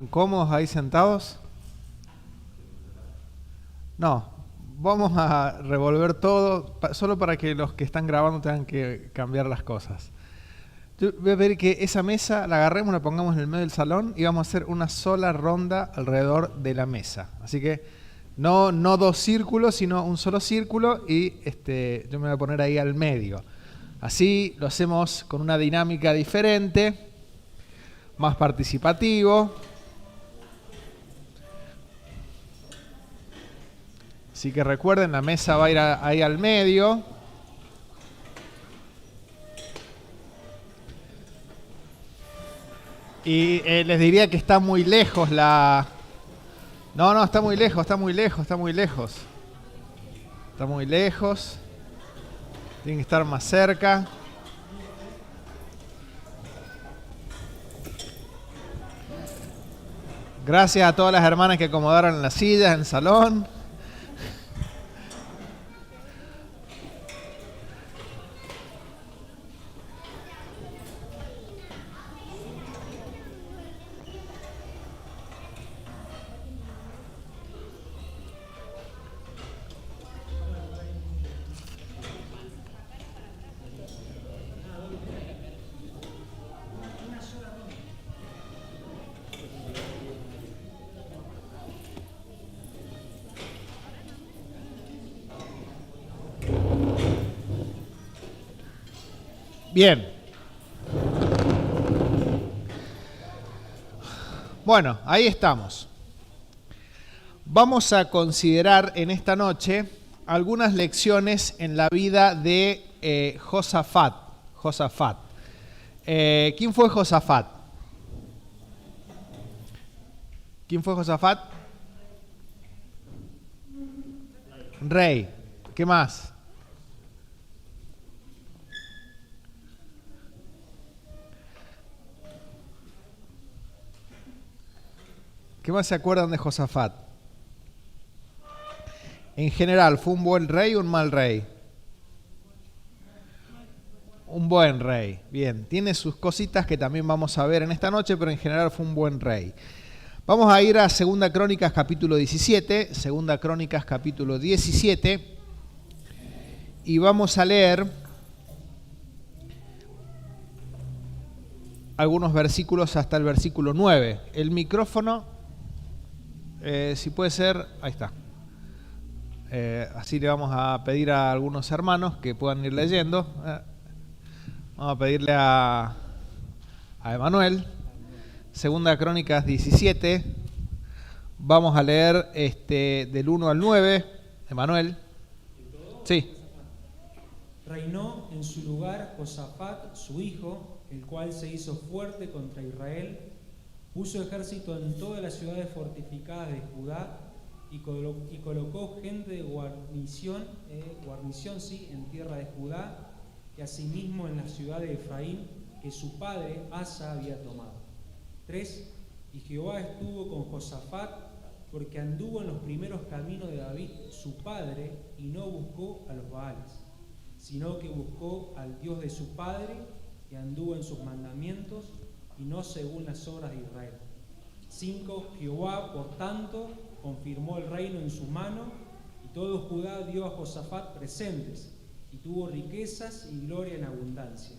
¿Cómodos ahí sentados? No, vamos a revolver todo, solo para que los que están grabando tengan que cambiar las cosas. Yo voy a pedir que esa mesa la agarremos, la pongamos en el medio del salón y vamos a hacer una sola ronda alrededor de la mesa. Así que no dos círculos, sino un solo círculo y yo me voy a poner ahí al medio. Así lo hacemos con una dinámica diferente, más participativo. Así que recuerden, la mesa va a ir ahí al medio. Y les diría que está muy lejos la... No, está muy lejos, está muy lejos, está muy lejos. Está muy lejos. Tienen que estar más cerca. Gracias a todas las hermanas que acomodaron las sillas en el salón. Bien. Bueno, ahí estamos. Vamos a considerar en esta noche algunas lecciones en la vida de Josafat. ¿Quién fue Josafat? ¿Quién fue Josafat? Rey. ¿Qué más? ¿Qué más se acuerdan de Josafat? En general, ¿fue un buen rey o un mal rey? Un buen rey. Bien, tiene sus cositas que también vamos a ver en esta noche, pero en general fue un buen rey. Vamos a ir a 2 Crónicas capítulo 17, 2 Crónicas capítulo 17, y vamos a leer algunos versículos hasta el versículo 9. El micrófono... si puede ser, ahí está. Así le vamos a pedir a algunos hermanos que puedan ir leyendo. Vamos a pedirle a Emanuel. 2 Crónicas 17. Vamos a leer del 1 al 9. Emanuel. Sí. Reinó en su lugar Josafat, su hijo, el cual se hizo fuerte contra Israel. Puso ejército en todas las ciudades fortificadas de Judá y colocó gente de guarnición en tierra de Judá y asimismo en la ciudad de Efraín que su padre Asa había tomado. 3. Y Jehová estuvo con Josafat porque anduvo en los primeros caminos de David su padre y no buscó a los Baales, sino que buscó al Dios de su padre y anduvo en sus mandamientos y no según las obras de Israel. 5. Jehová, por tanto, confirmó el reino en su mano, y todo Judá dio a Josafat presentes, y tuvo riquezas y gloria en abundancia.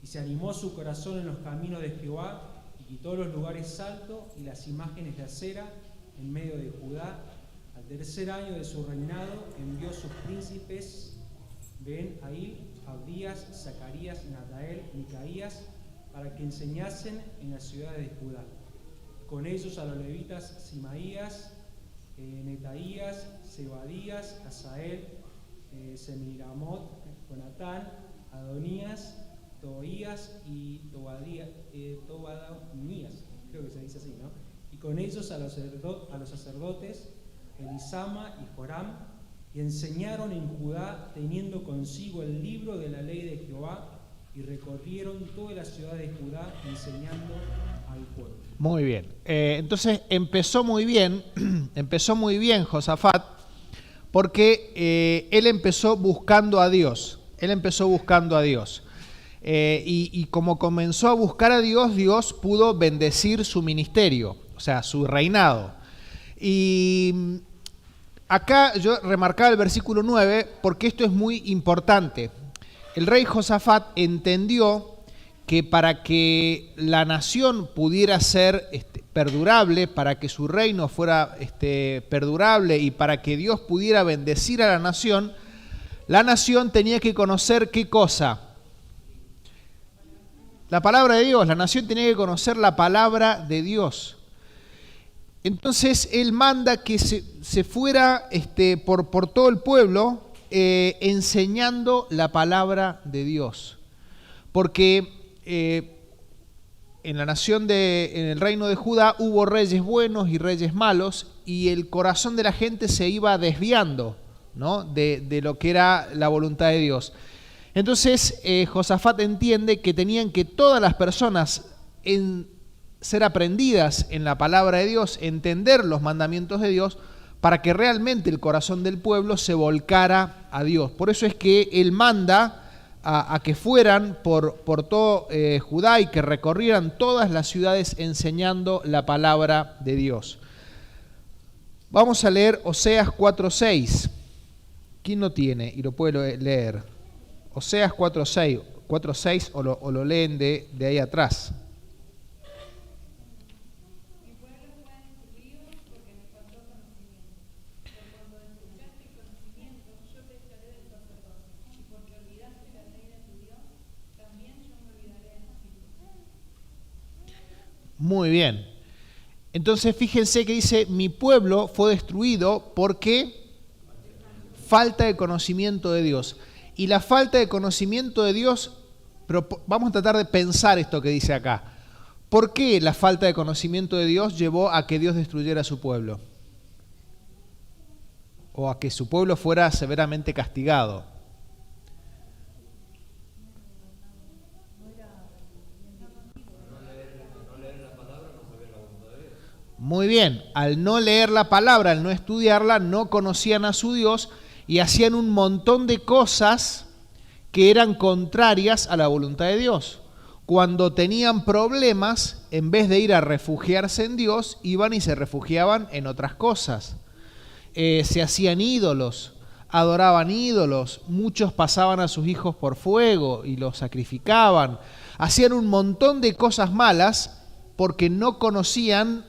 Y se animó su corazón en los caminos de Jehová, y quitó los lugares altos y las imágenes de acera en medio de Judá. Al 3er año de su reinado envió sus príncipes Ben-Ahil, Abdías, Zacarías, Natael, Micaías, para que enseñasen en las ciudades de Judá. Con ellos a los levitas Simaías, Netaías, Zebadías, Asael, Semiramot, Jonatán, Adonías, Tobías y Tobadonías, creo que se dice así, ¿no? Y con ellos a los sacerdotes Elisama y Joram, y enseñaron en Judá teniendo consigo el libro de la ley de Jehová, y recorrieron todas las ciudades de Judá enseñando al pueblo. Muy bien. Entonces empezó muy bien Josafat, porque él empezó buscando a Dios. Y como comenzó a buscar a Dios, Dios pudo bendecir su ministerio. O sea, su reinado. Y acá yo remarcaba el versículo 9 porque esto es muy importante. El rey Josafat entendió que para que la nación pudiera ser perdurable, para que su reino fuera perdurable y para que Dios pudiera bendecir a la nación tenía que conocer ¿qué cosa? La palabra de Dios. La nación tenía que conocer la palabra de Dios. Entonces él manda que se fuera por todo el pueblo enseñando la palabra de Dios. Porque en la nación en el reino de Judá hubo reyes buenos y reyes malos, y el corazón de la gente se iba desviando, ¿no? de lo que era la voluntad de Dios. Entonces Josafat entiende que tenían que todas las personas ser aprendidas en la palabra de Dios, entender los mandamientos de Dios, para que realmente el corazón del pueblo se volcara a Dios. Por eso es que él manda a que fueran por todo Judá y que recorrieran todas las ciudades enseñando la palabra de Dios. Vamos a leer Oseas 4:6. ¿Quién lo tiene y lo puede leer? Oseas 4:6 o lo leen de ahí atrás. Muy bien. Entonces fíjense que dice, mi pueblo fue destruido porque falta de conocimiento de Dios. Y la falta de conocimiento de Dios, pero vamos a tratar de pensar esto que dice acá. ¿Por qué la falta de conocimiento de Dios llevó a que Dios destruyera a su pueblo? O a que su pueblo fuera severamente castigado. Muy bien, al no leer la palabra, al no estudiarla, no conocían a su Dios y hacían un montón de cosas que eran contrarias a la voluntad de Dios. Cuando tenían problemas, en vez de ir a refugiarse en Dios, iban y se refugiaban en otras cosas. Se hacían ídolos, adoraban ídolos, muchos pasaban a sus hijos por fuego y los sacrificaban. Hacían un montón de cosas malas porque no conocían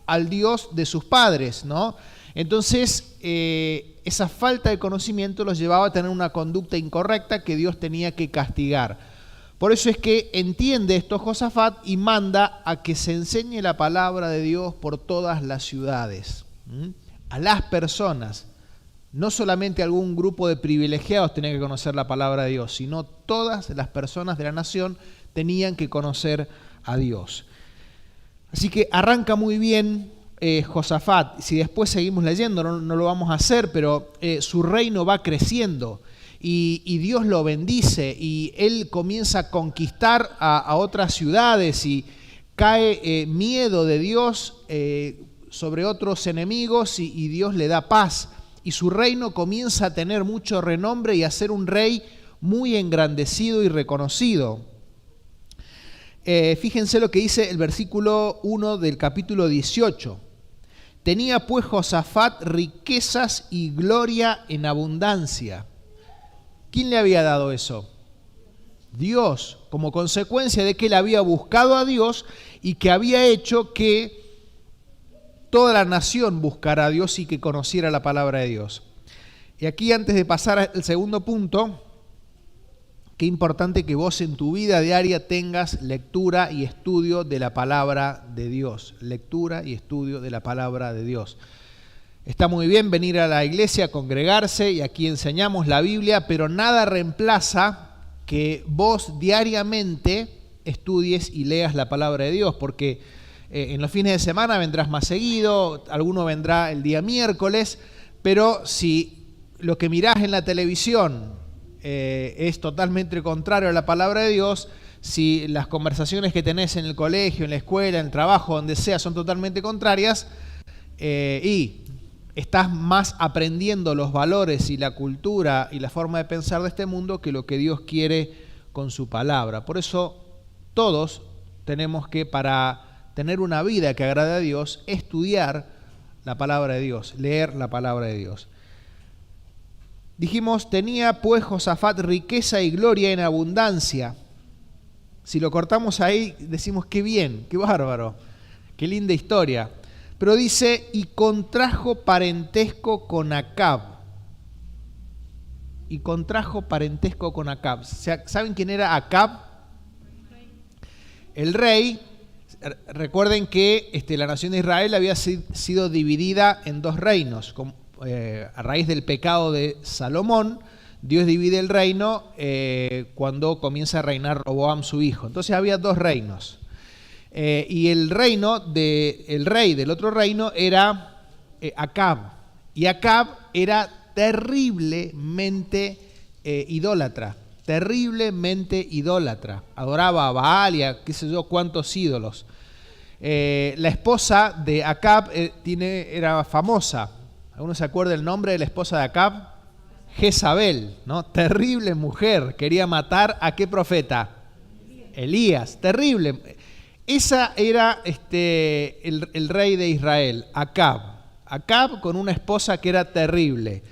al Dios de sus padres, ¿no? Entonces, esa falta de conocimiento los llevaba a tener una conducta incorrecta que Dios tenía que castigar. Por eso es que entiende esto Josafat y manda a que se enseñe la palabra de Dios por todas las ciudades. A las personas, no solamente algún grupo de privilegiados tenía que conocer la palabra de Dios, sino todas las personas de la nación tenían que conocer a Dios. Así que arranca muy bien Josafat. Si después seguimos leyendo, no lo vamos a hacer, pero su reino va creciendo y Dios lo bendice y él comienza a conquistar a otras ciudades y cae miedo de Dios sobre otros enemigos y Dios le da paz. Y su reino comienza a tener mucho renombre y a ser un rey muy engrandecido y reconocido. Fíjense lo que dice el versículo 1 del capítulo 18. Tenía pues Josafat riquezas y gloria en abundancia. ¿Quién le había dado eso? Dios, como consecuencia de que él había buscado a Dios y que había hecho que toda la nación buscara a Dios y que conociera la palabra de Dios. Y aquí, antes de pasar al segundo punto, qué importante que vos en tu vida diaria tengas lectura y estudio de la palabra de Dios. Lectura y estudio de la palabra de Dios. Está muy bien venir a la iglesia, a congregarse, y aquí enseñamos la Biblia, pero nada reemplaza que vos diariamente estudies y leas la palabra de Dios, porque en los fines de semana vendrás más seguido, alguno vendrá el día miércoles, pero si lo que mirás en la televisión es totalmente contrario a la palabra de Dios, si las conversaciones que tenés en el colegio, en la escuela, en el trabajo, donde sea, son totalmente contrarias, y estás más aprendiendo los valores y la cultura y la forma de pensar de este mundo que lo que Dios quiere con su palabra. Por eso todos tenemos que, para tener una vida que agrade a Dios, estudiar la palabra de Dios, leer la palabra de Dios. Dijimos, tenía pues Josafat riqueza y gloria en abundancia. Si lo cortamos ahí, decimos qué bien, qué bárbaro, qué linda historia. Pero dice, y contrajo parentesco con Acab. Y contrajo parentesco con Acab. ¿Saben quién era Acab? El rey. Recuerden que la nación de Israel había sido dividida en dos reinos. A raíz del pecado de Salomón, Dios divide el reino cuando comienza a reinar Roboam su hijo. Entonces había dos reinos. Y el rey del otro reino era Acab. Y Acab era terriblemente idólatra. Terriblemente idólatra. Adoraba a Baal y a qué sé yo cuántos ídolos. La esposa de Acab era famosa. ¿Alguno se acuerda el nombre de la esposa de Acab? Jezabel, ¿no? Terrible mujer. Quería matar ¿a qué profeta? Elías. Terrible. Esa era el rey de Israel, Acab. Acab con una esposa que era terrible.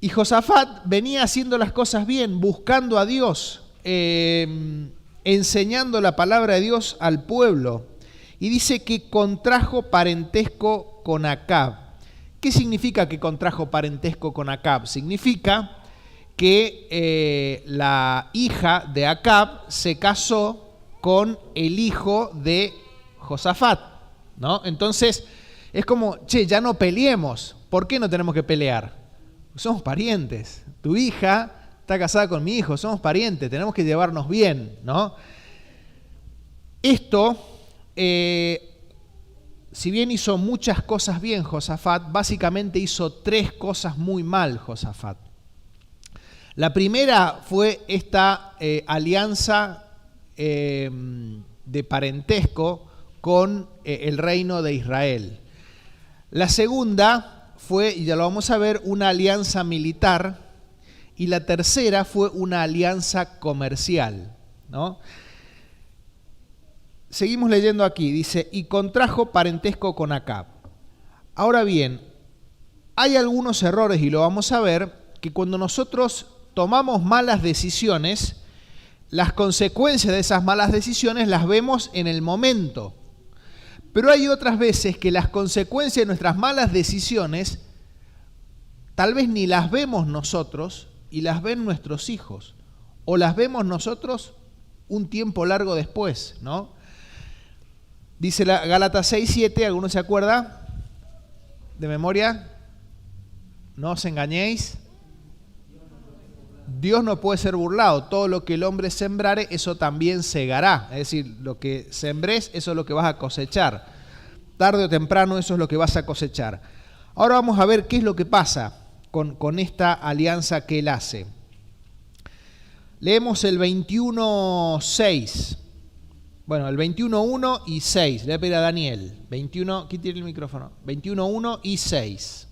Y Josafat venía haciendo las cosas bien, buscando a Dios, enseñando la palabra de Dios al pueblo. Y dice que contrajo parentesco con Acab. ¿Qué significa que contrajo parentesco con Acab? Significa que la hija de Acab se casó con el hijo de Josafat, ¿no? Entonces, es como, ya no peleemos. ¿Por qué no tenemos que pelear? Somos parientes. Tu hija está casada con mi hijo, somos parientes, tenemos que llevarnos bien, ¿no? Esto, si bien hizo muchas cosas bien Josafat, básicamente hizo tres cosas muy mal Josafat. La primera fue esta alianza de parentesco con el reino de Israel. La segunda fue, y ya lo vamos a ver, una alianza militar, y la tercera fue una alianza comercial, ¿no? Seguimos leyendo aquí, dice, y contrajo parentesco con Acab. Ahora bien, hay algunos errores, y lo vamos a ver, que cuando nosotros tomamos malas decisiones, las consecuencias de esas malas decisiones las vemos en el momento. Pero hay otras veces que las consecuencias de nuestras malas decisiones tal vez ni las vemos nosotros y las ven nuestros hijos. O las vemos nosotros un tiempo largo después, ¿no? Dice la Gálatas 6:7, ¿alguno se acuerda? ¿De memoria? No os engañéis. Dios no puede ser burlado. Todo lo que el hombre sembrare, eso también segará. Es decir, lo que sembrés, eso es lo que vas a cosechar. Tarde o temprano, eso es lo que vas a cosechar. Ahora vamos a ver qué es lo que pasa con esta alianza que él hace. Leemos el 21:6. Bueno, el 21:1 y 6. Le voy a pedir a Daniel. 21, ¿quién tiene el micrófono? 21:1 y 6.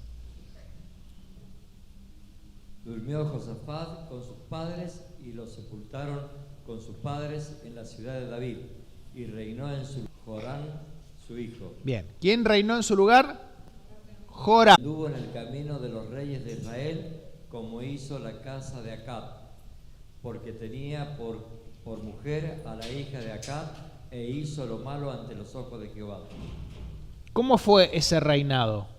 Durmió Josafat con sus padres y lo sepultaron con sus padres en la ciudad de David, y reinó en su Joram, su hijo. Bien, ¿quién reinó en su lugar? Joram. Anduvo en el camino de los reyes de Israel, como hizo la casa de Acab, porque tenía por mujer a la hija de Acab, e hizo lo malo ante los ojos de Jehová. ¿Cómo fue ese reinado?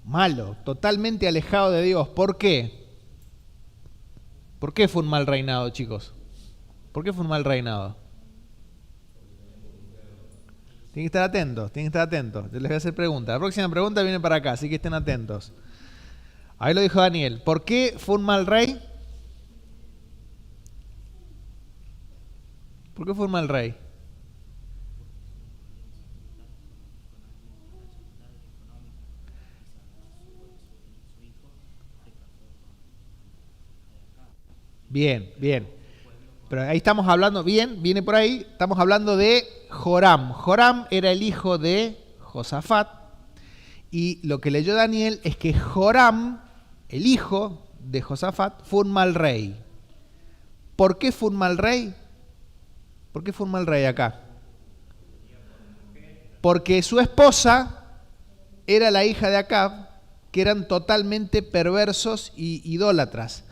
Malo, totalmente alejado de Dios. ¿Por qué? ¿Por qué fue un mal reinado, chicos? ¿Por qué fue un mal reinado? Tienen que estar atentos, tienen que estar atentos. Yo les voy a hacer preguntas. La próxima pregunta viene para acá, así que estén atentos. Ahí lo dijo Daniel. ¿Por qué fue un mal rey? ¿Por qué fue un mal rey? Bien, bien. Pero ahí estamos hablando, bien, viene por ahí, estamos hablando de Joram. Joram era el hijo de Josafat. Y lo que leyó Daniel es que Joram, el hijo de Josafat, fue un mal rey. ¿Por qué fue un mal rey? ¿Por qué fue un mal rey acá? Porque su esposa era la hija de Acab, que eran totalmente perversos y idólatras.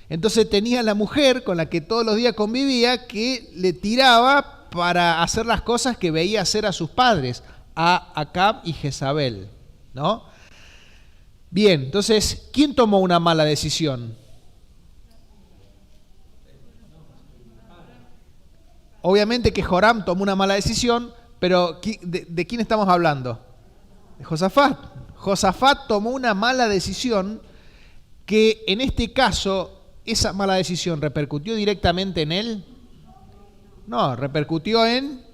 Entonces tenía la mujer con la que todos los días convivía que le tiraba para hacer las cosas que veía hacer a sus padres, a Acab y Jezabel, ¿no? Bien, entonces, ¿quién tomó una mala decisión? Obviamente que Joram tomó una mala decisión, pero ¿de quién estamos hablando? De Josafat. Josafat tomó una mala decisión que en este caso, esa mala decisión ¿repercutió directamente en él? No, repercutió en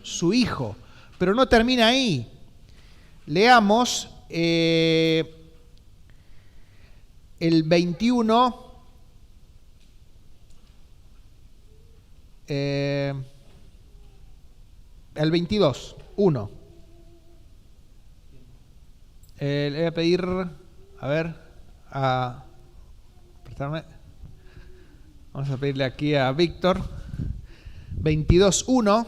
su hijo. Pero no termina ahí. Leamos el 21. El 22, 1. Le voy a pedir, prestarme. Vamos a pedirle aquí a Víctor. 22, 1.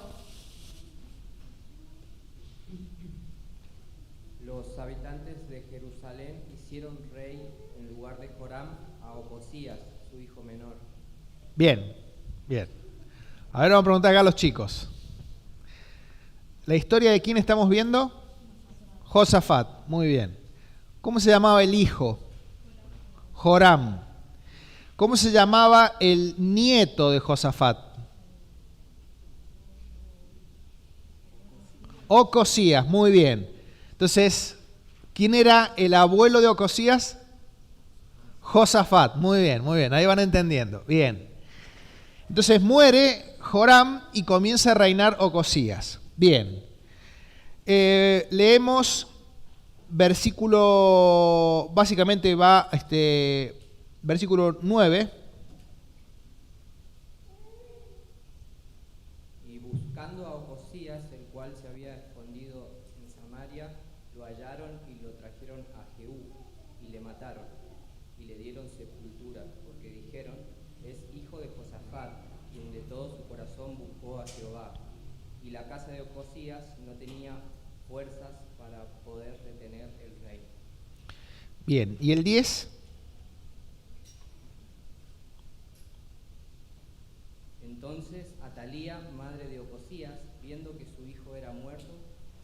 Los habitantes de Jerusalén hicieron rey en lugar de Joram a Ocosías, su hijo menor. Bien, bien. A ver, vamos a preguntar acá a los chicos. ¿La historia de quién estamos viendo? Josafat, muy bien. ¿Cómo se llamaba el hijo? Joram. ¿Cómo se llamaba el nieto de Josafat? Ocosías, muy bien. Entonces, ¿quién era el abuelo de Ocosías? Josafat, muy bien, ahí van entendiendo. Bien. Entonces muere Joram y comienza a reinar Ocosías. Bien. Leemos versículo, básicamente va versículo 9. Y buscando a Ocosías, el cual se había escondido en Samaria, lo hallaron y lo trajeron a Jehú y le mataron y le dieron sepultura, porque dijeron: es hijo de Josafat, quien de todo su corazón buscó a Jehová. Y la casa de Ocosías no tenía fuerzas para poder detener el rey. Bien, ¿y el 10? Entonces Atalía, madre de Ocosías, viendo que su hijo era muerto,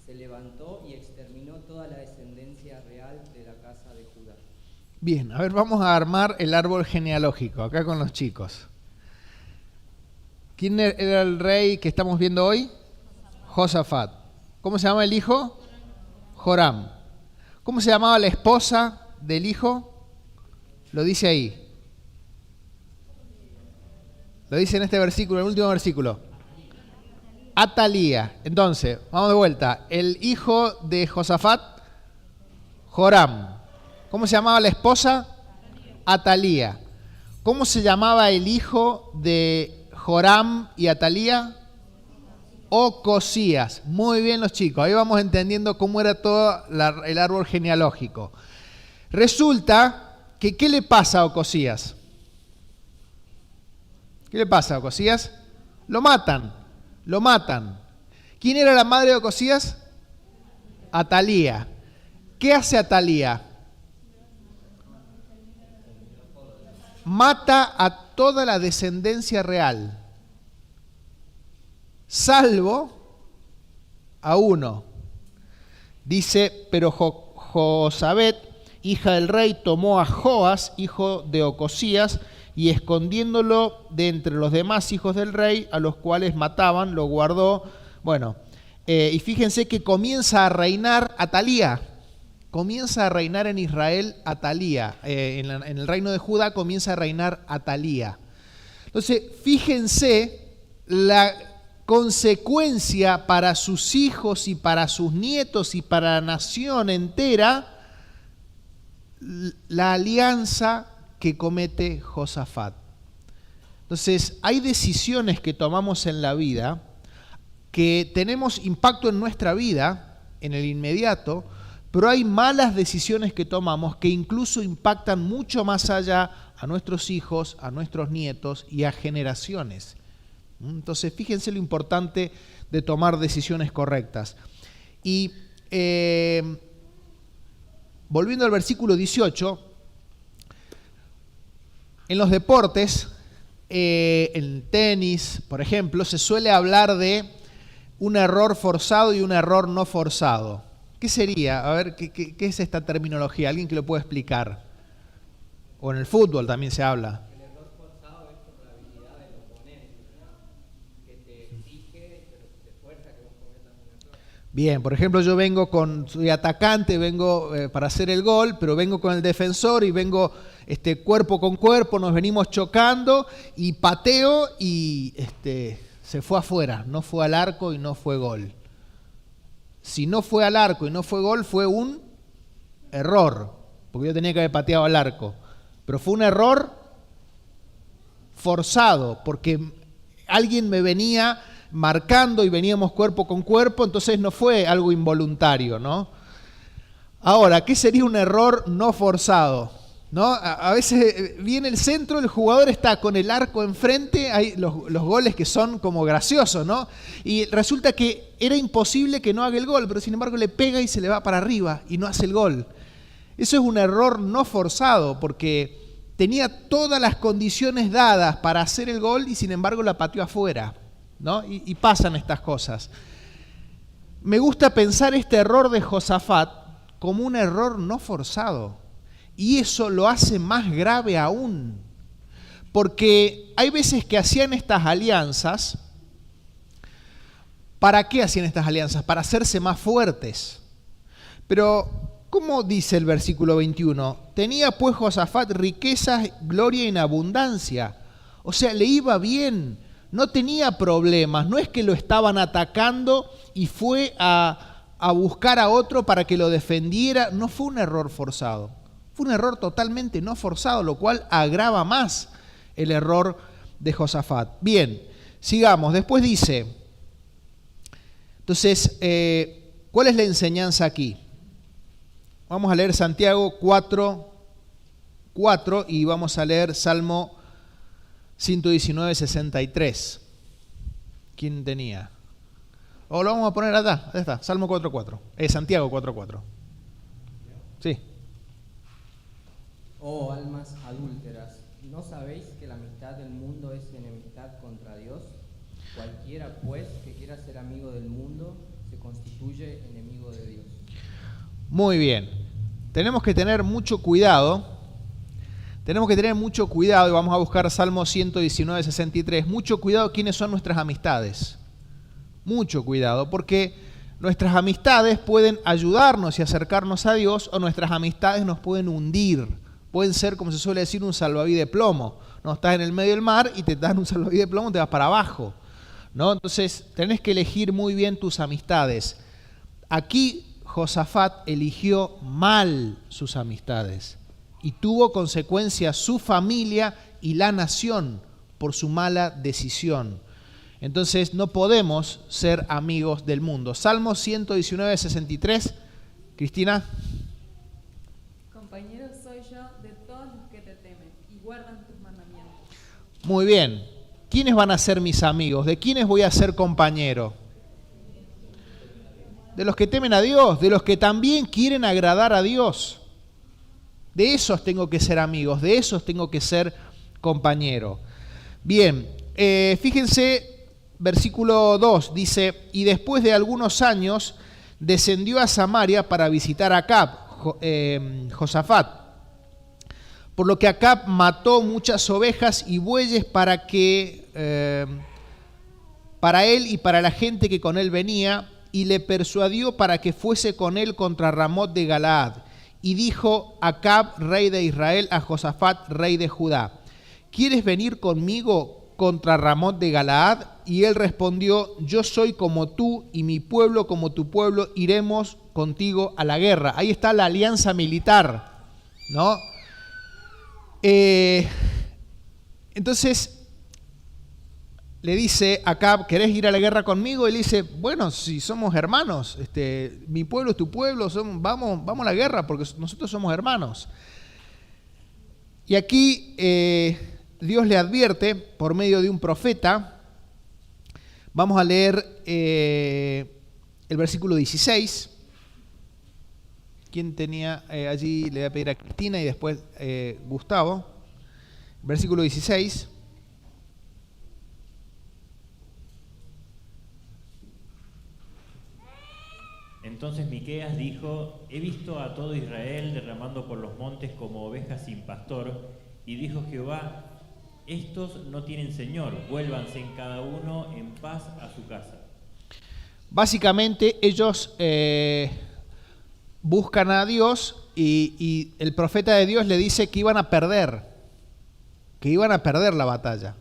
se levantó y exterminó toda la descendencia real de la casa de Judá. Bien, a ver, vamos a armar el árbol genealógico acá con los chicos. ¿Quién era el rey que estamos viendo hoy? Josafat. ¿Cómo se llama el hijo? Joram. ¿Cómo se llamaba la esposa del hijo? Lo dice ahí. Lo dice en este versículo, el último versículo. Atalía. Entonces, vamos de vuelta. El hijo de Josafat, Joram. ¿Cómo se llamaba la esposa? Atalía. ¿Cómo se llamaba el hijo de Joram y Atalía? Ocosías. Muy bien los chicos, ahí vamos entendiendo cómo era todo el árbol genealógico. Resulta que ¿qué le pasa a Ocosías? ¿Qué le pasa a Ocosías? Lo matan. ¿Quién era la madre de Ocosías? Atalía. ¿Qué hace Atalía? Mata a toda la descendencia real, salvo a uno. Dice, pero Josabet, hija del rey, tomó a Joas, hijo de Ocosías, y escondiéndolo de entre los demás hijos del rey, a los cuales mataban, lo guardó. Bueno, y fíjense que comienza a reinar Atalía. Comienza a reinar en Israel Atalía. En el reino de Judá comienza a reinar Atalía. Entonces, fíjense la consecuencia para sus hijos y para sus nietos y para la nación entera, la alianza que comete Josafat. Entonces, hay decisiones que tomamos en la vida que tenemos impacto en nuestra vida, en el inmediato, pero hay malas decisiones que tomamos que incluso impactan mucho más allá a nuestros hijos, a nuestros nietos y a generaciones. Entonces, fíjense lo importante de tomar decisiones correctas. Y volviendo al versículo 18, en los deportes, en tenis, por ejemplo, se suele hablar de un error forzado y un error no forzado. ¿Qué sería? A ver, ¿qué es esta terminología? ¿Alguien que lo pueda explicar? O en el fútbol también se habla. El error forzado es por la habilidad del oponente, ¿no? Que te exige, pero te fuerza que vos cometas un error. Bien, por ejemplo, yo soy atacante, vengo para hacer el gol, pero vengo con el defensor y vengo cuerpo con cuerpo, nos venimos chocando y pateo y se fue afuera, no fue al arco y no fue gol. Si no fue al arco y no fue gol, fue un error, porque yo tenía que haber pateado al arco. Pero fue un error forzado, porque alguien me venía marcando y veníamos cuerpo con cuerpo, entonces no fue algo involuntario, ¿no? Ahora, ¿qué sería un error no forzado? ¿No? A veces viene el centro, el jugador está con el arco enfrente, hay los goles que son como graciosos, ¿no? Y resulta que era imposible que no haga el gol, pero sin embargo le pega y se le va para arriba y no hace el gol. Eso es un error no forzado, porque tenía todas las condiciones dadas para hacer el gol y sin embargo la pateó afuera, ¿no? Y pasan estas cosas. Me gusta pensar este error de Josafat como un error no forzado. Y eso lo hace más grave aún, porque hay veces que hacían estas alianzas. ¿Para qué hacían estas alianzas? Para hacerse más fuertes. Pero, ¿cómo dice el versículo 21? Tenía pues Josafat riquezas, gloria y en abundancia. O sea, le iba bien, no tenía problemas. No es que lo estaban atacando y fue a buscar a otro para que lo defendiera. No fue un error forzado. Fue un error totalmente no forzado, lo cual agrava más el error de Josafat. Bien, sigamos. Después dice, entonces, ¿cuál es la enseñanza aquí? Vamos a leer Santiago 4:4 y vamos a leer Salmo 119:63. ¿Quién tenía? O lo vamos a poner acá, ahí está, Salmo 4:4. Santiago 4:4. Sí. Oh almas adúlteras, ¿no sabéis que la amistad del mundo es enemistad contra Dios? Cualquiera, pues, que quiera ser amigo del mundo, se constituye enemigo de Dios. Muy bien. Tenemos que tener mucho cuidado. Tenemos que tener mucho cuidado, y vamos a buscar Salmo 119:63. Mucho cuidado quiénes son nuestras amistades. Mucho cuidado, porque nuestras amistades pueden ayudarnos y acercarnos a Dios, o nuestras amistades nos pueden hundir. Pueden ser, como se suele decir, un salvavidas de plomo. No, estás en el medio del mar y te dan un salvavidas de plomo y te vas para abajo, ¿no? Entonces, tenés que elegir muy bien tus amistades. Aquí Josafat eligió mal sus amistades y tuvo consecuencias su familia y la nación por su mala decisión. Entonces, no podemos ser amigos del mundo. Salmo 119:63. Cristina. Compañero soy yo de todos los que te temen y guardan tus mandamientos. Muy bien. ¿Quiénes van a ser mis amigos? ¿De quiénes voy a ser compañero? De los que temen a Dios, de los que también quieren agradar a Dios. De esos tengo que ser amigos, de esos tengo que ser compañero. Bien, fíjense, versículo 2 dice, y después de algunos años descendió a Samaria para visitar a Acab, Josafat, por lo que Acab mató muchas ovejas y bueyes para él y para la gente que con él venía, y le persuadió para que fuese con él contra Ramot de Galaad. Y dijo Acab, rey de Israel, a Josafat, rey de Judá, ¿quieres venir conmigo contra Ramot de Galaad? Y él respondió, yo soy como tú y mi pueblo como tu pueblo, iremos contigo a la guerra. Ahí está la alianza militar, ¿no? Entonces le dice Acab, ¿querés ir a la guerra conmigo? Y él dice, bueno, si somos hermanos, mi pueblo es tu pueblo, vamos a la guerra porque nosotros somos hermanos. Y aquí Dios le advierte por medio de un profeta Vamos a leer el versículo 16. ¿Quién tenía allí? Le voy a pedir a Cristina y después Gustavo. Versículo 16. Entonces Miqueas dijo: he visto a todo Israel derramando por los montes como ovejas sin pastor, y dijo Jehová: estos no tienen señor, vuélvanse en cada uno en paz a su casa. Básicamente ellos buscan a Dios y el profeta de Dios le dice que iban a perder la batalla.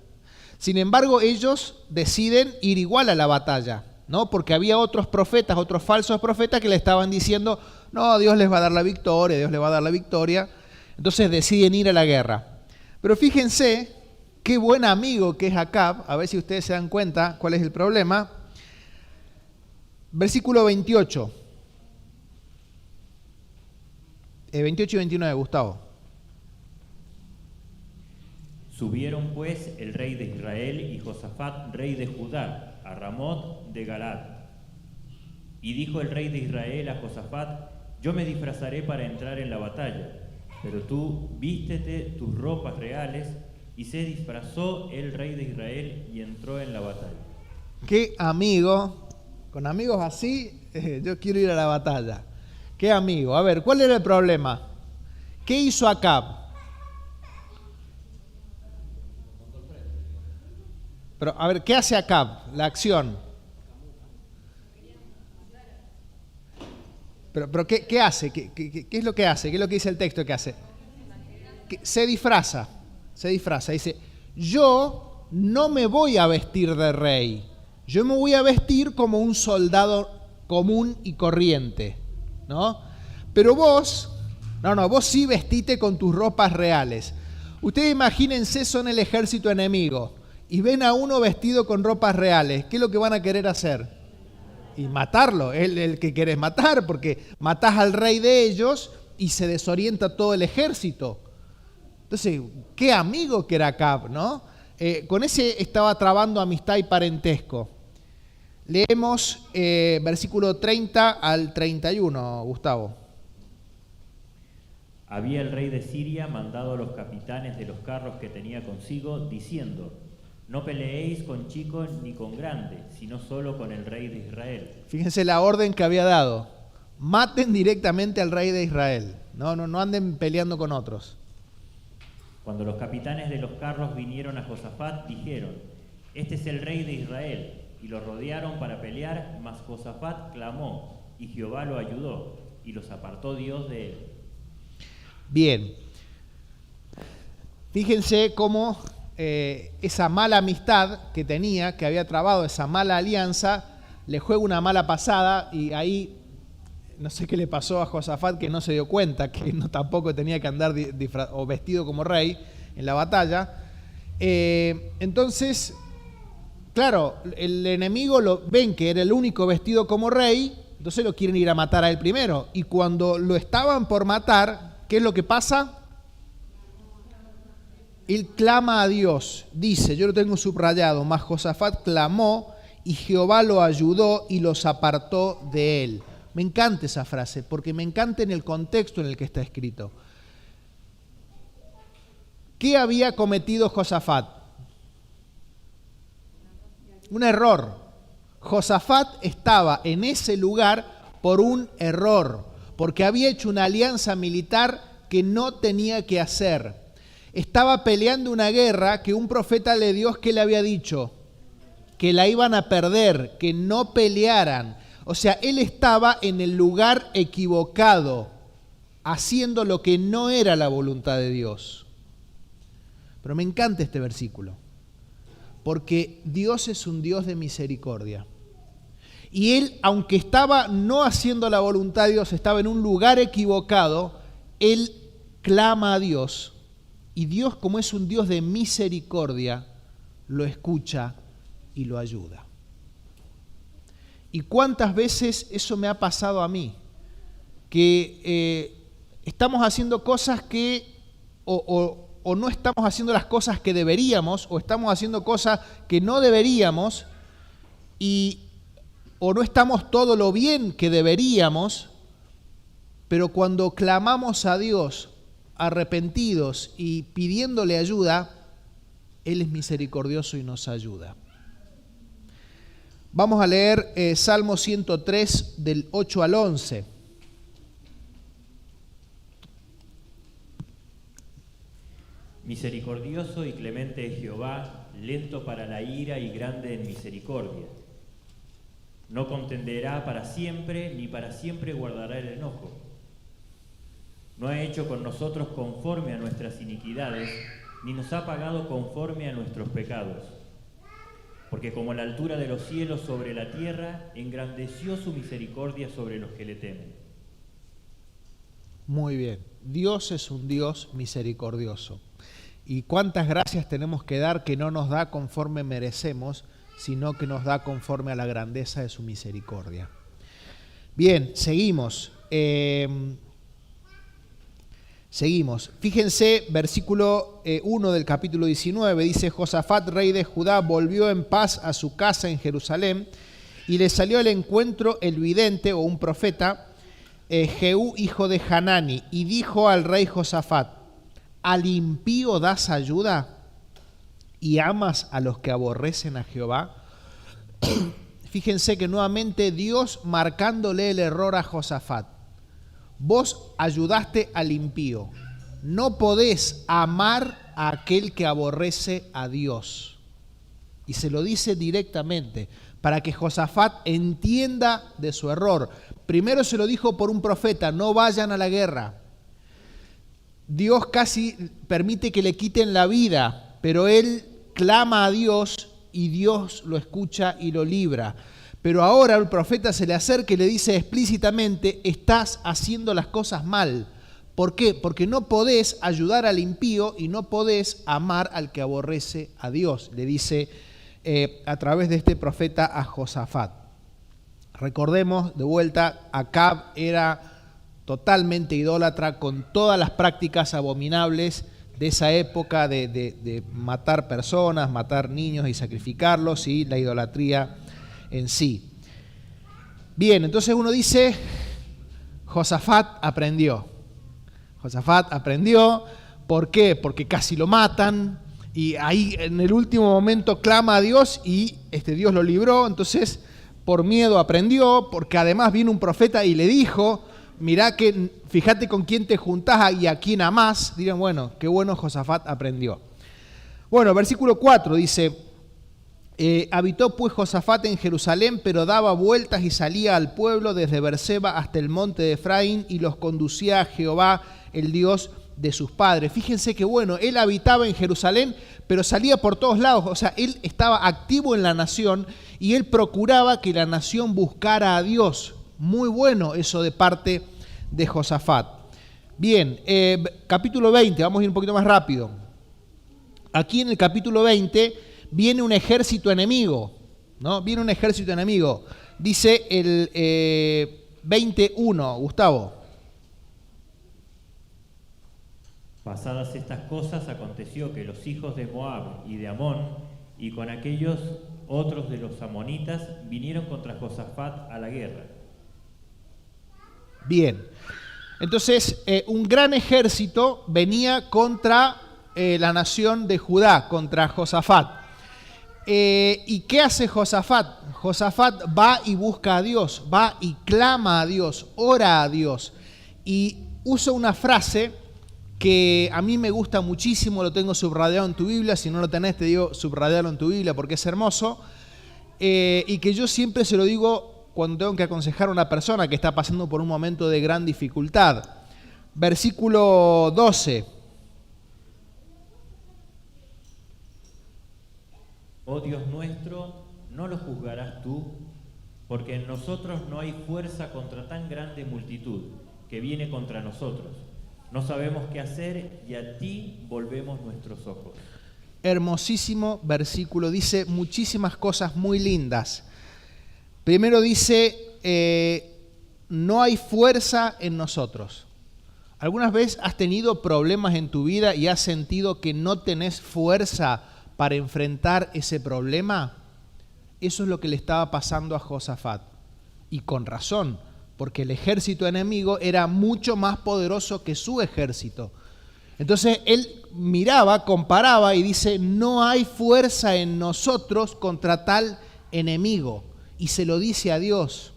Sin embargo, ellos deciden ir igual a la batalla, ¿no? Porque había otros profetas, otros falsos profetas que le estaban diciendo: no, Dios les va a dar la victoria, Dios les va a dar la victoria. Entonces deciden ir a la guerra. Pero fíjense qué buen amigo que es Acab. A ver si ustedes se dan cuenta cuál es el problema. Versículo 28. 28 y 29, Gustavo. Subieron pues el rey de Israel y Josafat, rey de Judá, a Ramot de Galad. Y dijo el rey de Israel a Josafat: yo me disfrazaré para entrar en la batalla, pero tú vístete tus ropas reales. Y se disfrazó el rey de Israel y entró en la batalla. Qué amigo, con amigos así, yo quiero ir a la batalla. Qué amigo. A ver, ¿cuál era el problema? ¿Qué hizo Acab? Pero, a ver, ¿qué hace Acab? La acción. Pero ¿qué hace? ¿Qué es lo que hace? ¿Qué es lo que dice el texto que hace? Se disfraza. Dice: yo no me voy a vestir de rey. Yo me voy a vestir como un soldado común y corriente, ¿no? Pero vos sí vestite con tus ropas reales. Ustedes imagínense, son el ejército enemigo y ven a uno vestido con ropas reales. ¿Qué es lo que van a querer hacer? Y matarlo, el que querés matar, porque matás al rey de ellos y se desorienta todo el ejército. Entonces, qué amigo que era Acab, ¿no? Con ese estaba trabando amistad y parentesco. Leemos versículo 30 al 31, Gustavo. Había el rey de Siria mandado a los capitanes de los carros que tenía consigo, diciendo: no peleéis con chicos ni con grandes, sino solo con el rey de Israel. Fíjense la orden que había dado: maten directamente al rey de Israel, no anden peleando con otros. Cuando los capitanes de los carros vinieron a Josafat, dijeron: este es el rey de Israel. Y lo rodearon para pelear, mas Josafat clamó, y Jehová lo ayudó, y los apartó Dios de él. Bien. Fíjense cómo esa mala amistad que tenía, que había trabado, esa mala alianza, le juega una mala pasada, y ahí no sé qué le pasó a Josafat, que no se dio cuenta que no tampoco tenía que andar o vestido como rey en la batalla. Entonces, claro, el enemigo ven que era el único vestido como rey, entonces lo quieren ir a matar a él primero. Y cuando lo estaban por matar, ¿qué es lo que pasa? Él clama a Dios. Dice, yo lo tengo subrayado: mas Josafat clamó y Jehová lo ayudó y los apartó de él. Me encanta esa frase, porque me encanta en el contexto en el que está escrito. ¿Qué había cometido Josafat? Un error. Josafat estaba en ese lugar por un error, porque había hecho una alianza militar que no tenía que hacer. Estaba peleando una guerra que un profeta de Dios, que le había dicho que la iban a perder, que no pelearan. O sea, él estaba en el lugar equivocado, haciendo lo que no era la voluntad de Dios. Pero me encanta este versículo, porque Dios es un Dios de misericordia. Y él, aunque estaba no haciendo la voluntad de Dios, estaba en un lugar equivocado, él clama a Dios. Y Dios, como es un Dios de misericordia, lo escucha y lo ayuda. ¿Y cuántas veces eso me ha pasado a mí? Que estamos haciendo cosas que o no estamos haciendo las cosas que deberíamos, o estamos haciendo cosas que no deberíamos, o no estamos todo lo bien que deberíamos, pero cuando clamamos a Dios arrepentidos y pidiéndole ayuda, Él es misericordioso y nos ayuda. Vamos a leer Salmo 103 del 8 al 11. Misericordioso y clemente es Jehová, lento para la ira y grande en misericordia. No contenderá para siempre, ni para siempre guardará el enojo. No ha hecho con nosotros conforme a nuestras iniquidades, ni nos ha pagado conforme a nuestros pecados. Porque como la altura de los cielos sobre la tierra, engrandeció su misericordia sobre los que le temen. Muy bien, Dios es un Dios misericordioso. Y cuántas gracias tenemos que dar, que no nos da conforme merecemos, sino que nos da conforme a la grandeza de su misericordia. Bien, seguimos. Seguimos. Fíjense, versículo 1 del capítulo 19, dice: Josafat, rey de Judá, volvió en paz a su casa en Jerusalén, y le salió al encuentro el vidente o un profeta, Jehú, hijo de Hanani, y dijo al rey Josafat: ¿al impío das ayuda y amas a los que aborrecen a Jehová? Fíjense que nuevamente Dios marcándole el error a Josafat. Vos ayudaste al impío, no podés amar a aquel que aborrece a Dios. Y se lo dice directamente, para que Josafat entienda de su error. Primero se lo dijo por un profeta: no vayan a la guerra. Dios casi permite que le quiten la vida, pero él clama a Dios y Dios lo escucha y lo libra. Pero ahora el profeta se le acerca y le dice explícitamente: estás haciendo las cosas mal. ¿Por qué? Porque no podés ayudar al impío y no podés amar al que aborrece a Dios, le dice a través de este profeta a Josafat. Recordemos de vuelta, Acab era totalmente idólatra, con todas las prácticas abominables de esa época de matar personas, matar niños y sacrificarlos, y la idolatría en sí. Bien, entonces uno dice, Josafat aprendió. Josafat aprendió, ¿por qué? Porque casi lo matan, y ahí en el último momento clama a Dios y Dios lo libró. Entonces por miedo aprendió, porque además vino un profeta y le dijo: mirá que, fíjate con quién te juntás y a quién amás. Dirán, bueno, qué bueno, Josafat aprendió. Bueno, versículo 4 dice: habitó pues Josafat en Jerusalén, pero daba vueltas y salía al pueblo desde Berseba hasta el monte de Efraín, y los conducía a Jehová, el Dios de sus padres. Fíjense que bueno, él habitaba en Jerusalén, pero salía por todos lados. O sea, él estaba activo en la nación y él procuraba que la nación buscara a Dios. Muy bueno eso de parte de Josafat. Bien, capítulo 20, vamos a ir un poquito más rápido. Aquí en el capítulo 20 viene un ejército enemigo, ¿no? Viene un ejército enemigo. Dice el 21, Gustavo. Pasadas estas cosas, aconteció que los hijos de Moab y de Amón, y con aquellos otros de los amonitas, vinieron contra Josafat a la guerra. Bien, entonces un gran ejército venía contra la nación de Judá, contra Josafat. ¿Y qué hace Josafat? Josafat va y busca a Dios, va y clama a Dios, ora a Dios, y usa una frase que a mí me gusta muchísimo, lo tengo subrayado en tu Biblia. Si no lo tenés, te digo subrayarlo en tu Biblia porque es hermoso, y que yo siempre se lo digo cuando tengo que aconsejar a una persona que está pasando por un momento de gran dificultad. Versículo 12. Oh Dios nuestro, no lo juzgarás tú, porque en nosotros no hay fuerza contra tan grande multitud que viene contra nosotros. No sabemos qué hacer y a ti volvemos nuestros ojos. Hermosísimo versículo, dice muchísimas cosas muy lindas. Primero dice, no hay fuerza en nosotros. ¿Algunas veces has tenido problemas en tu vida y has sentido que no tenés fuerza para enfrentar ese problema? Eso es lo que le estaba pasando a Josafat. Y con razón, porque el ejército enemigo era mucho más poderoso que su ejército. Entonces él miraba, comparaba y dice, no hay fuerza en nosotros contra tal enemigo. Y se lo dice a Dios.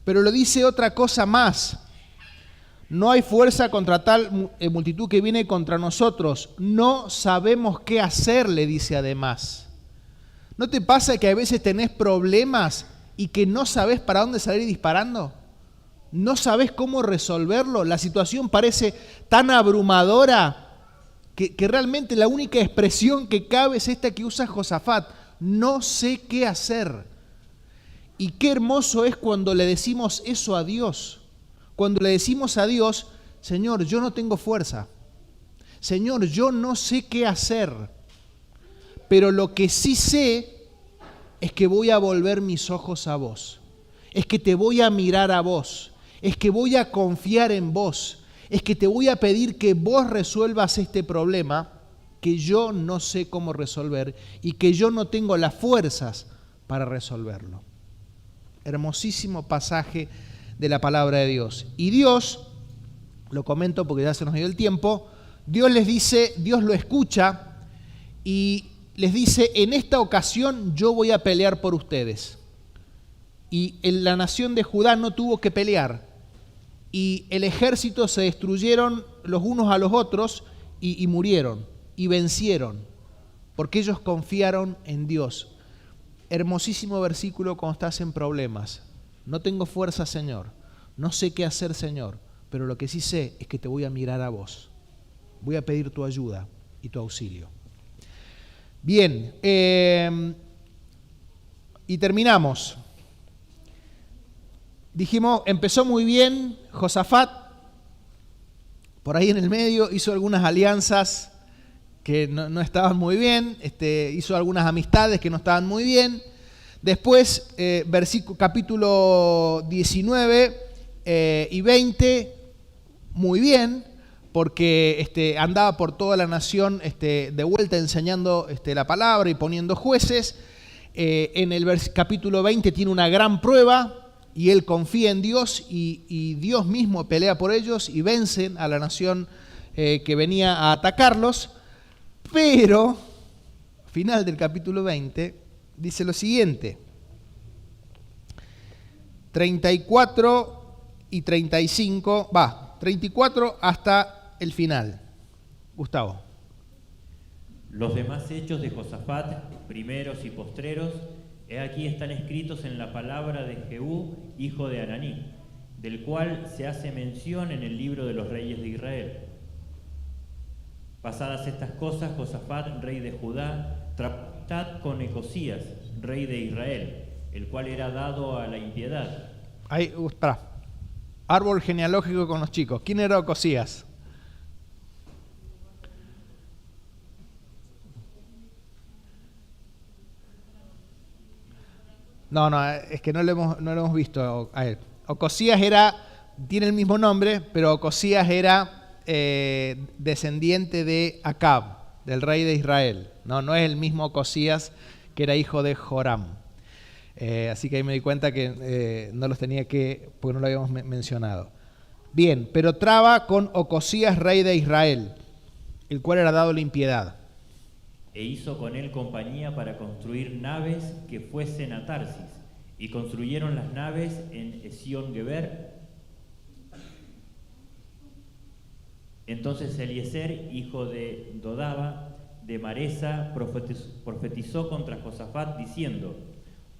Pero lo dice otra cosa más. No hay fuerza contra tal multitud que viene contra nosotros. No sabemos qué hacer, le dice además. ¿No te pasa que a veces tenés problemas y que no sabés para dónde salir disparando? ¿No sabés cómo resolverlo? La situación parece tan abrumadora que realmente la única expresión que cabe es esta que usa Josafat. No sé qué hacer. Y qué hermoso es cuando le decimos eso a Dios. Cuando le decimos a Dios, Señor, yo no tengo fuerza. Señor, yo no sé qué hacer. Pero lo que sí sé es que voy a volver mis ojos a vos. Es que te voy a mirar a vos. Es que voy a confiar en vos. Es que te voy a pedir que vos resuelvas este problema que yo no sé cómo resolver y que yo no tengo las fuerzas para resolverlo. Hermosísimo pasaje de la palabra de Dios. Y Dios, lo comento porque ya se nos dio el tiempo, Dios les dice, Dios lo escucha y les dice, en esta ocasión yo voy a pelear por ustedes. Y la nación de Judá no tuvo que pelear. Y el ejército se destruyeron los unos a los otros y murieron y vencieron, porque ellos confiaron en Dios. Hermosísimo versículo cuando estás en problemas. No tengo fuerza, Señor. No sé qué hacer, Señor. Pero lo que sí sé es que te voy a mirar a vos. Voy a pedir tu ayuda y tu auxilio. Bien. Y terminamos. Dijimos, empezó muy bien Josafat. Por ahí en el medio hizo algunas alianzas que no estaban muy bien. Hizo algunas amistades que no estaban muy bien. Después, capítulo 19 y 20, muy bien, porque andaba por toda la nación de vuelta enseñando la palabra y poniendo jueces. En el capítulo 20 tiene una gran prueba y él confía en Dios y Dios mismo pelea por ellos y vencen a la nación que venía a atacarlos. Pero, final del capítulo 20, dice lo siguiente, 34 y 35, 34 hasta el final. Gustavo. Los demás hechos de Josafat, primeros y postreros, aquí están escritos en la palabra de Jehú, hijo de Ananí, del cual se hace mención en el libro de los reyes de Israel. Pasadas estas cosas, Josafat, rey de Judá, trató con Ecosías, rey de Israel, el cual era dado a la impiedad. Ahí, árbol genealógico con los chicos. ¿Quién era Ecosías? No, es que no lo hemos visto a él. Ocosías tiene el mismo nombre, pero Ocosías era descendiente de Acab, del rey de Israel. No es el mismo Ocosías que era hijo de Joram. Así que ahí me di cuenta que no los tenía porque no lo habíamos mencionado. Bien, pero traba con Ocosías, rey de Israel, el cual era dado la impiedad. E hizo con él compañía para construir naves que fuesen a Tarsis, y construyeron las naves en Esión-Geber. Entonces Eliezer, hijo de Dodaba, de Maresa, profetizó contra Josafat, diciendo: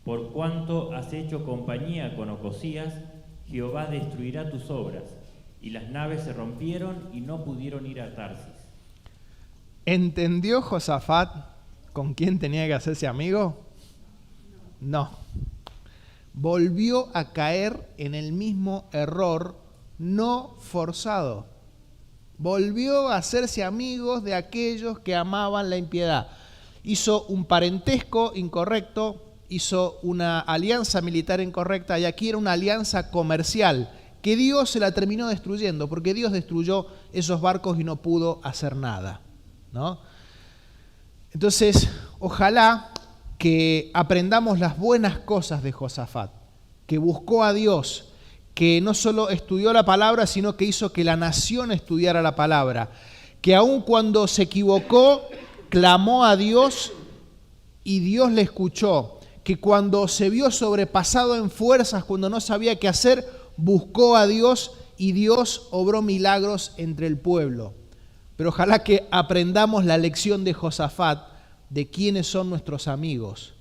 por cuanto has hecho compañía con Ocosías, Jehová destruirá tus obras. Y las naves se rompieron y no pudieron ir a Tarsis. ¿Entendió Josafat con quién tenía que hacerse amigo? No. Volvió a caer en el mismo error no forzado. Volvió a hacerse amigos de aquellos que amaban la impiedad. Hizo un parentesco incorrecto, hizo una alianza militar incorrecta y aquí era una alianza comercial que Dios se la terminó destruyendo porque Dios destruyó esos barcos y no pudo hacer nada, ¿no? Entonces, ojalá que aprendamos las buenas cosas de Josafat, que buscó a Dios, que no solo estudió la palabra, sino que hizo que la nación estudiara la palabra, que aun cuando se equivocó, clamó a Dios y Dios le escuchó, que cuando se vio sobrepasado en fuerzas, cuando no sabía qué hacer, buscó a Dios y Dios obró milagros entre el pueblo. Pero ojalá que aprendamos la lección de Josafat, de quiénes son nuestros amigos,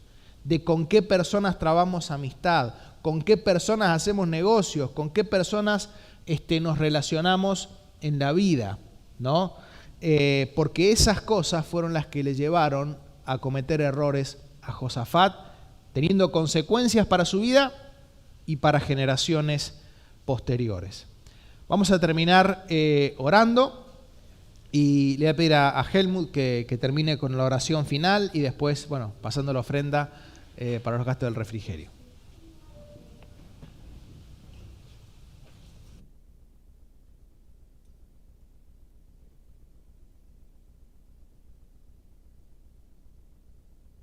de con qué personas trabamos amistad, con qué personas hacemos negocios, con qué personas nos relacionamos en la vida, ¿no? Porque esas cosas fueron las que le llevaron a cometer errores a Josafat, teniendo consecuencias para su vida y para generaciones posteriores. Vamos a terminar orando y le voy a pedir a Helmut que termine con la oración final y después, bueno, pasando la ofrenda para los gastos del refrigerio.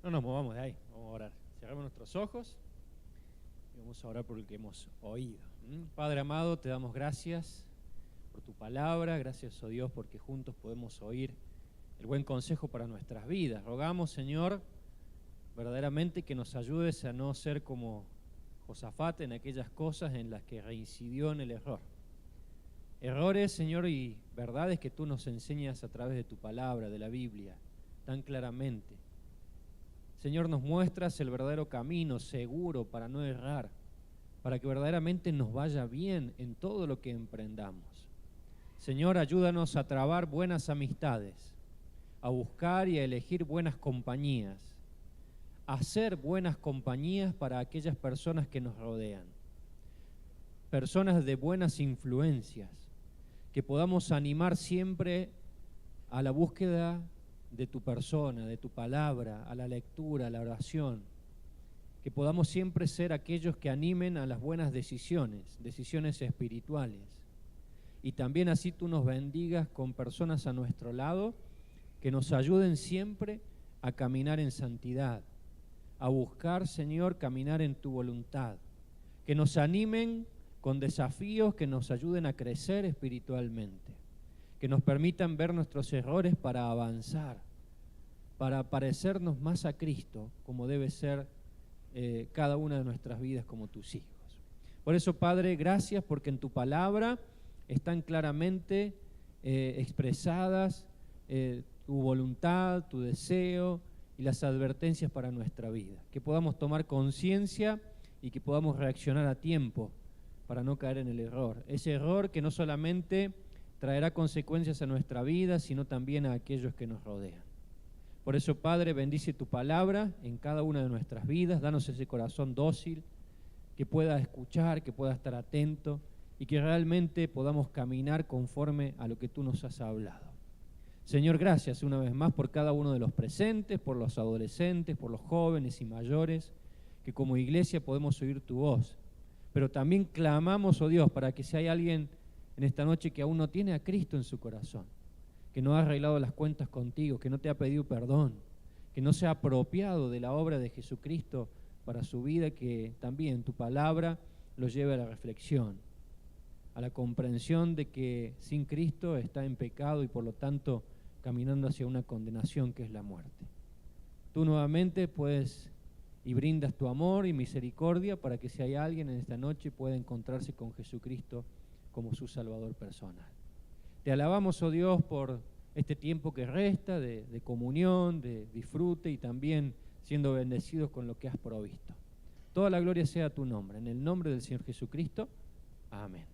No nos movamos de ahí, vamos a orar. Cerramos nuestros ojos y vamos a orar por lo que hemos oído. Padre amado, te damos gracias por tu palabra, gracias, oh Dios, porque juntos podemos oír el buen consejo para nuestras vidas. Rogamos, Señor, verdaderamente que nos ayudes a no ser como Josafat en aquellas cosas en las que reincidió en el error. Errores, Señor, y verdades que tú nos enseñas a través de tu palabra, de la Biblia, tan claramente. Señor, nos muestras el verdadero camino seguro para no errar, para que verdaderamente nos vaya bien en todo lo que emprendamos. Señor, ayúdanos a trabar buenas amistades, a buscar y a elegir buenas compañías, a hacer buenas compañías para aquellas personas que nos rodean, personas de buenas influencias, que podamos animar siempre a la búsqueda de tu persona, de tu palabra, a la lectura, a la oración, que podamos siempre ser aquellos que animen a las buenas decisiones, decisiones espirituales, y también así tú nos bendigas con personas a nuestro lado que nos ayuden siempre a caminar en santidad, a buscar, Señor, caminar en tu voluntad, que nos animen con desafíos que nos ayuden a crecer espiritualmente, que nos permitan ver nuestros errores para avanzar, para parecernos más a Cristo, como debe ser cada una de nuestras vidas como tus hijos. Por eso, Padre, gracias porque en tu palabra están claramente expresadas tu voluntad, tu deseo y las advertencias para nuestra vida. Que podamos tomar conciencia y que podamos reaccionar a tiempo para no caer en el error. Ese error que no solamente traerá consecuencias a nuestra vida, sino también a aquellos que nos rodean. Por eso, Padre, bendice tu palabra en cada una de nuestras vidas. Danos ese corazón dócil que pueda escuchar, que pueda estar atento y que realmente podamos caminar conforme a lo que tú nos has hablado. Señor, gracias una vez más por cada uno de los presentes, por los adolescentes, por los jóvenes y mayores, que como iglesia podemos oír tu voz. Pero también clamamos, oh Dios, para que si hay alguien en esta noche que aún no tiene a Cristo en su corazón, que no ha arreglado las cuentas contigo, que no te ha pedido perdón, que no se ha apropiado de la obra de Jesucristo para su vida, que también tu palabra lo lleve a la reflexión, a la comprensión de que sin Cristo está en pecado y por lo tanto caminando hacia una condenación que es la muerte. Tú nuevamente puedes y brindas tu amor y misericordia para que si hay alguien en esta noche pueda encontrarse con Jesucristo como su Salvador personal. Te alabamos, oh Dios, por este tiempo que resta de comunión, de disfrute y también siendo bendecidos con lo que has provisto. Toda la gloria sea a tu nombre. En el nombre del Señor Jesucristo. Amén.